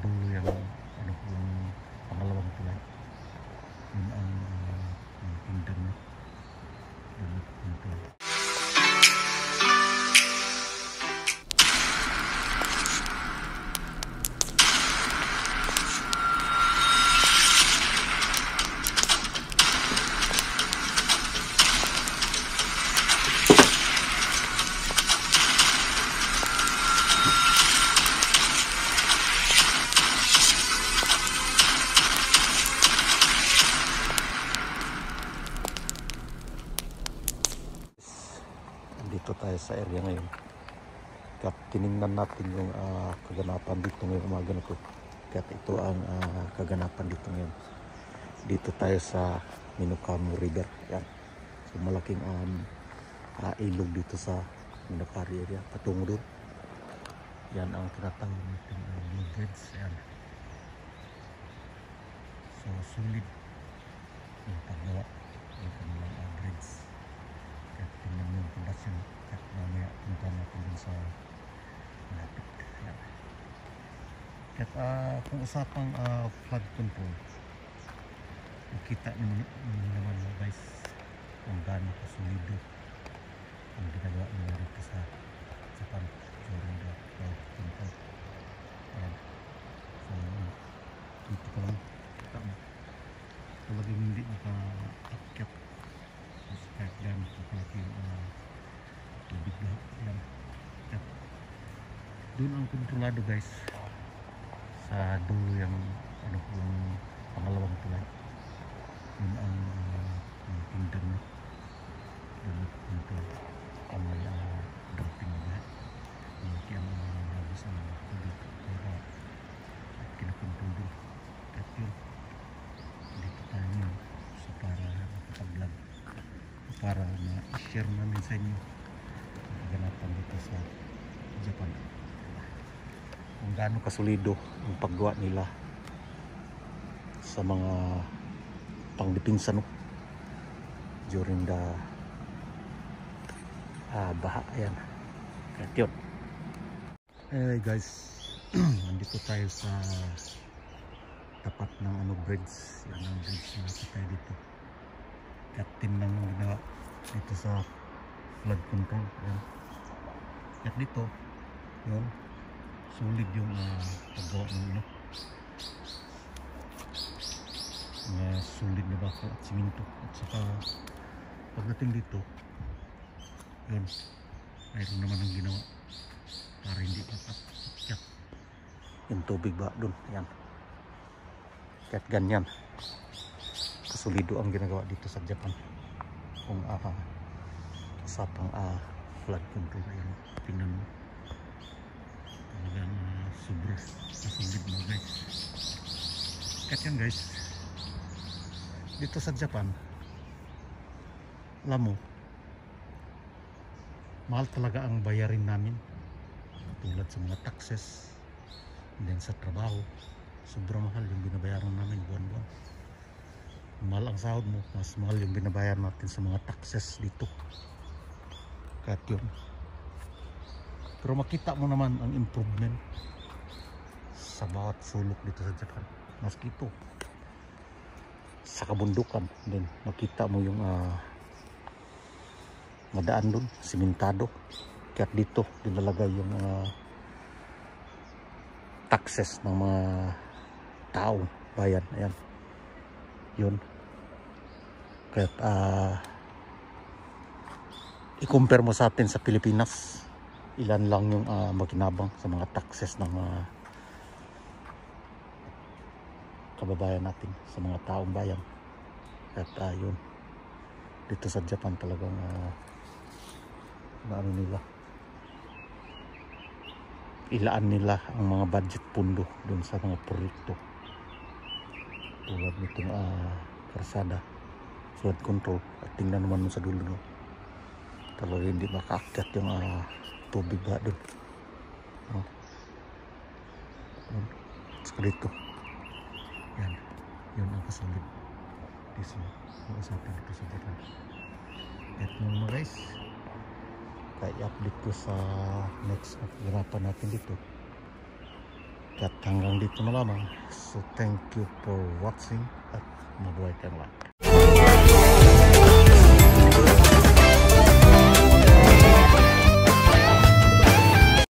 dulo yung ano yung pangalawang tulay. Yun ang kingdom niya. Yung tulay. Dito tayo sa area ngayon. Kaya tinignan natin yung kaganapan dito ngayong umaga na to. Kaya ito ang kaganapan dito ngayon. Dito tayo sa Minocamo River. Yan. So malaking ilog dito sa Minocari area. Patungo doon. Yan ang tinatawag natin Blue Bridge. Yan. So sulit yung paggawa yung kanilang bridge. Kaya tingnan mo yung pundasyon. Kaya mamaya punta natin dun sa malapit. Yan. Kaya kung usapang flood control, makita naman mo guys kung gaano kasulido ang ginagawa nila dito sa Japan during the flood control. Yan. So dito ka lang kita mo talagang hindi maka-akyat kahit gano'n kapalaki yung tubig lahat. Yan. At doon ang kontrolado guys sa dulo yung ano yung pangalawang tulay. Yun ang kingdom niya. Dito ang may dropping na lahat. Kaya ang labis ang tubig kaya kinakontrol doon. At yun dito tayo ngayon so para makapag-vlog para ma-share namin sa inyo ang kaganapan dito sa Japan kung gaano kasulido ang paggawa nila sa mga pangdipinsa no during the baha. Ayan kahit yun. Hey guys nandito tayo sa tapat ng bridge. Yan ang bridge na tayo dito. Kaya tingnan mo ginawa dito sa flood control. Ayan. Kaya dito yun sulit yung paggawa ng sulit na bako at siminto at saka pagdating dito yun mayroon naman ang ginawa para hindi makakyat yung tubig ba dun. Ayan. Kahit ganyan kasulido ang ginagawa dito sa Japan kung usapang flood control. Ayan, tingnan mo talagang sobra kasulid mo guys. Kahit yan guys dito sa Japan alam mo mahal talaga ang bayarin namin tulad sa mga taxes and then sa trabaho sobrang mahal yung binabayaran namin buwan-buwan. Mahal ang sahod mo, mas mahal yung binabayaran natin sa mga taxes dito. Kahit yun. Pero makita mo naman ang improvement sa bawat sulok dito sa Japan. Maski ito sa kabundukan din makita mo yung madaan dun, simentado. Kahit dito dinalagay yung taxes ng mga tao, bayan. Ayan. Yun. Kahit i-compare mo sa atin sa Pilipinas, ilan lang yung makinabang sa mga taxes ng mga kababayan natin, sa mga taong bayan. At yun, dito sa Japan talagang ano nila, ilaan nila ang mga budget pundo dun sa mga proyekto tulad nitong karsada, flood control. At tingnan naman mo sa dulo no, talaga hindi makaakyat yung tubig ba dun. Saka dito yan, yun ang kasulid dito usapan dito sa Japan. At mga guys, kaya i-update ko sa next ganapan natin dito. At hanggang dito na lamang. So thank you for watching at mabuhay kang lahat.